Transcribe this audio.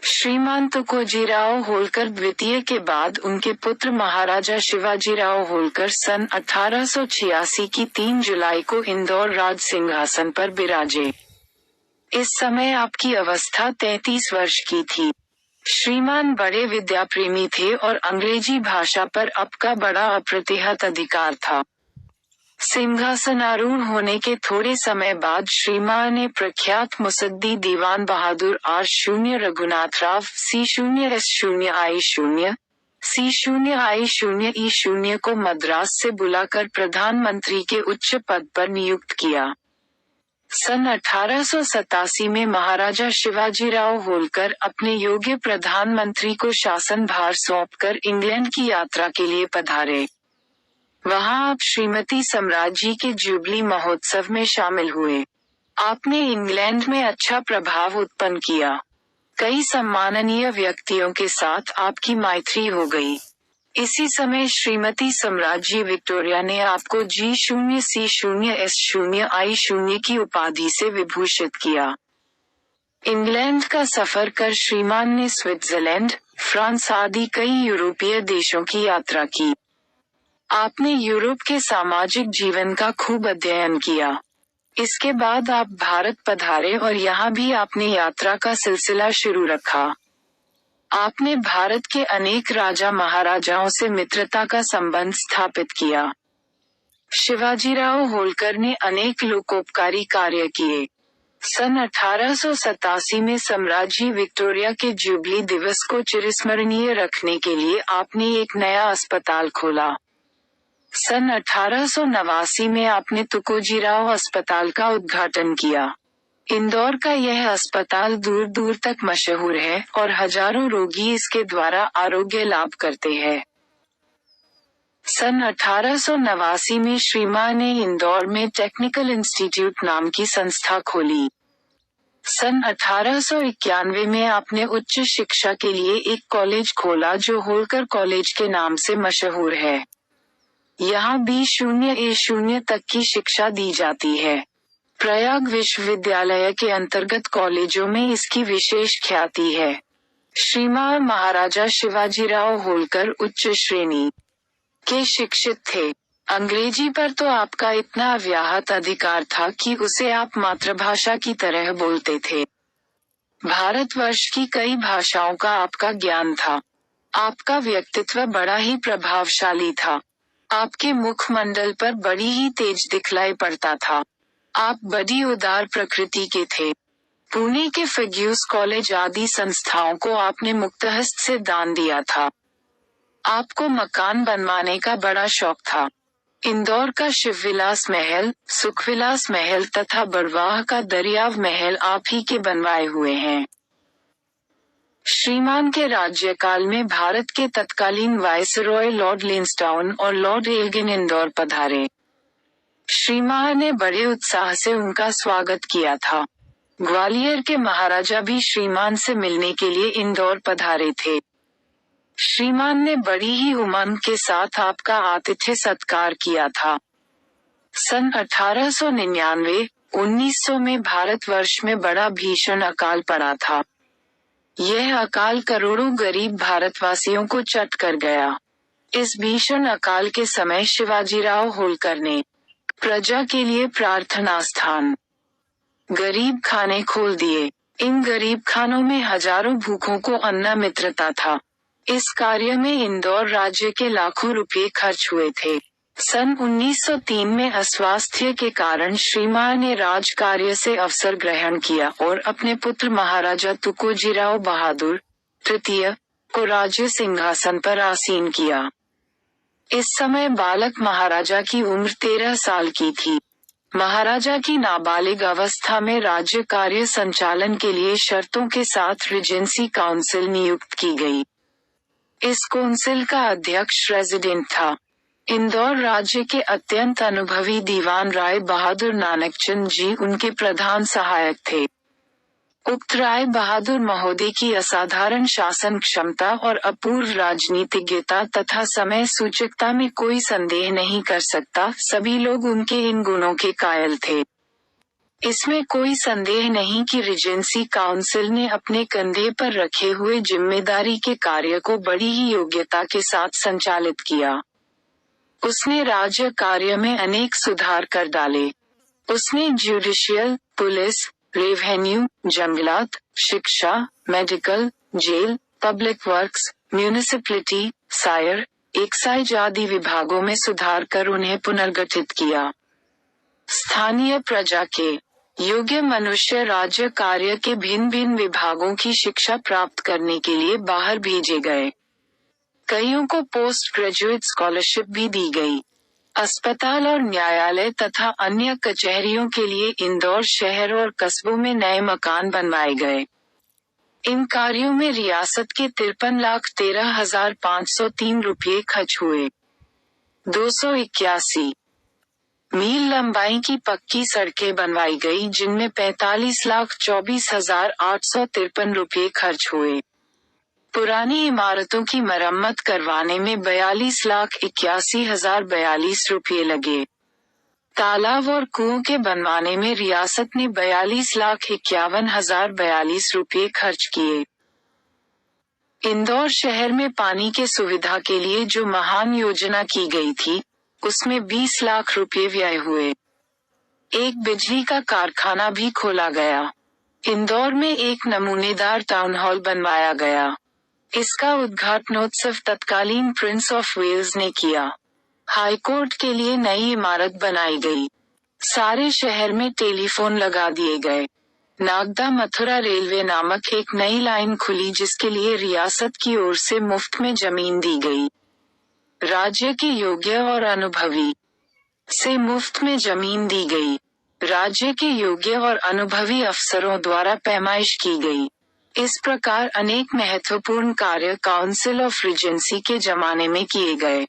श्रीमान तुकोजीराव होलकर द्वितीय के बाद उनके पुत्र महाराजा शिवाजीराव होलकर सन 1886 की 3 जुलाई को इंदौर राज सिंहासन पर विराजे। इस समय आपकी अवस्था 33 वर्ष की थी। श्रीमान बड़े विद्याप्रेमी थे और अंग्रेजी भाषा पर आपका बड़ा अप्रतिहत अधिकार था। सिंहासनारूढ़ होने के थोड़े समय बाद श्रीमान ने प्रख्यात मुसद्दी दीवान बहादुर R0 रघुनाथराव C0S0I0 C0I0E0 को मद्रास से बुलाकर प्रधानमंत्री के उच्च पद पर नियुक्त किया। सन 1887 में महाराजा शिवाजीराव होलकर अपने योग्य प्रधानमंत्री को शासन भार सौंपकर इंग्लैंड की यात्रा के लिए पधारे। वहां आप श्रीमती सम्राजी के जुबली महोत्सव में शामिल हुए। आपने इंग्लैंड में अच्छा प्रभाव उत्पन्न किया। कई सम्माननीय व्यक्तियों के साथ आपकी मैत्री हो गई। इसी समय श्रीमती सम्राजी विक्टोरिया ने आपको G0 C0S0I0 की उपाधि से विभूषित किया। इंग्लैंड का सफर कर श्रीमान ने स्विट्जरलैंड, फ्रांस आदि कई यूरोपीय देशों की यात्रा की। आपने यूरोप के सामाजिक जीवन का खूब अध्ययन किया। इसके बाद आप भारत पधारे और यहाँ भी आपने यात्रा का सिलसिला शुरू रखा। आपने भारत के अनेक राजा महाराजाओं से मित्रता का संबंध स्थापित किया। शिवाजीराव होलकर ने अनेक लोकोपकारी कार्य किए। सन 1887 में सम्राजी विक्टोरिया के जुबली दिवस को चिरस्मरणीय रखने के लिए आपने एक नया अस्पताल खोला। सन 1889 में आपने तुकोजीराव अस्पताल का उद्घाटन किया। इंदौर का यह अस्पताल दूर दूर तक मशहूर है और हजारों रोगी इसके द्वारा आरोग्य लाभ करते हैं। सन 1889 में श्रीमान ने इंदौर में टेक्निकल इंस्टीट्यूट नाम की संस्था खोली। सन 1891 में आपने उच्च शिक्षा के लिए एक कॉलेज खोला जो होलकर कॉलेज के नाम से मशहूर है। यहाँ B0 A0 तक की शिक्षा दी जाती है। प्रयाग विश्वविद्यालय के अंतर्गत कॉलेजों में इसकी विशेष ख्याति है। श्रीमान महाराजा शिवाजीराव होलकर उच्च श्रेणी के शिक्षित थे। अंग्रेजी पर तो आपका इतना अव्याहत अधिकार था कि उसे आप मातृभाषा की तरह बोलते थे। भारतवर्ष की कई भाषाओं का आपका ज्ञान था। आपका व्यक्तित्व बड़ा ही प्रभावशाली था। आपके मुखमंडल पर बड़ी ही तेज दिखलाई पड़ता था। आप बड़ी उदार प्रकृति के थे। पुणे के फिग्यूस कॉलेज आदि संस्थाओं को आपने मुक्तहस्त से दान दिया था। आपको मकान बनवाने का बड़ा शौक था। इंदौर का शिवविलास महल, सुखविलास महल तथा बड़वाह का दरियाव महल आप ही के बनवाए हुए हैं। श्रीमान के राज्यकाल में भारत के तत्कालीन वायसरॉय लॉर्ड लिंसडाउन और लॉर्ड एल्गिन इंदौर पधारे। श्रीमान ने बड़े उत्साह से उनका स्वागत किया था। ग्वालियर के महाराजा भी श्रीमान से मिलने के लिए इंदौर पधारे थे। श्रीमान ने बड़ी ही उमंग के साथ आपका आतिथ्य सत्कार किया था। सन 1899-1900 में भारतवर्ष में बड़ा भीषण अकाल पड़ा था। यह अकाल करोड़ों गरीब भारतवासियों को चट कर गया। इस भीषण अकाल के समय शिवाजीराव होलकर ने प्रजा के लिए प्रार्थना स्थान, गरीब खाने खोल दिए। इन गरीब खानों में हजारों भूखों को अन्न मित्रता था। इस कार्य में इंदौर राज्य के लाखों रुपये खर्च हुए थे। सन 1903 में अस्वास्थ्य के कारण श्रीमान ने राज कार्य से अवसर ग्रहण किया और अपने पुत्र महाराजा तुकोजीराव बहादुर तृतीय को राज्य सिंहासन पर आसीन किया। इस समय बालक महाराजा की उम्र 13 साल की थी। महाराजा की नाबालिग अवस्था में राज्य कार्य संचालन के लिए शर्तों के साथ रीजेंसी काउंसिल नियुक्त की गई। इस काउंसिल का अध्यक्ष रेजिडेंट था। इंदौर राज्य के अत्यंत अनुभवी दीवान राय बहादुर नानकचंद जी उनके प्रधान सहायक थे। उक्त राय बहादुर महोदय की असाधारण शासन क्षमता और अपूर्व राजनीतिज्ञता तथा समय सूचकता में कोई संदेह नहीं कर सकता। सभी लोग उनके इन गुणों के कायल थे। इसमें कोई संदेह नहीं कि रीजेंसी काउंसिल ने अपने कंधे पर रखे हुए जिम्मेदारी के कार्य को बड़ी ही योग्यता के साथ संचालित किया। उसने राज्य कार्य में अनेक सुधार कर डाले। उसने ज्यूडिशियल, पुलिस, रेवेन्यू, जंगलात, शिक्षा, medical, jail, public works, municipality, सायर, एक्साइज आदि विभागों में सुधार कर उन्हें पुनर्गठित किया। स्थानीय प्रजा के योग्य मनुष्य राज्य कार्य के भिन्न भिन्न विभागों की शिक्षा प्राप्त करने के लिए बाहर भेजे गए। कईयों को पोस्ट ग्रेजुएट स्कॉलरशिप भी दी गई। अस्पताल और न्यायालय तथा अन्य कचहरियों के लिए इंदौर शहर और कस्बों में नए मकान बनवाए गए। इन कार्यों में रियासत के 53,13,503 रुपये खर्च हुए। 281 मील लंबाई की पक्की सड़कें बनवाई गई, जिनमें 45,24,853 रुपये खर्च हुए। पुरानी इमारतों की मरम्मत करवाने में 42,81,042 रुपये लगे। तालाब और कुओं के बनवाने में रियासत ने 42,51,042 रुपये खर्च किए। इंदौर शहर में पानी के सुविधा के लिए जो महान योजना की गई थी, उसमें 20 लाख रुपये व्यय हुए। एक बिजली का कारखाना भी खोला गया। इंदौर में एक नमूनेदार टाउन हॉल बनवाया गया। इसका उद्घाटनोत्सव तत्कालीन प्रिंस ऑफ वेल्स ने किया। हाईकोर्ट के लिए नई इमारत बनाई गई। सारे शहर में टेलीफोन लगा दिए गए। नागदा मथुरा रेलवे नामक एक नई लाइन खुली, जिसके लिए रियासत की ओर से मुफ्त में जमीन दी गई। राज्य के योग्य और अनुभवी से मुफ्त में जमीन दी गई। राज्य के योग्य और अनुभवी अफसरों द्वारा पैमाइश की गई। इस प्रकार अनेक महत्वपूर्ण कार्य काउंसिल ऑफ रीजेंसी के जमाने में किए गए।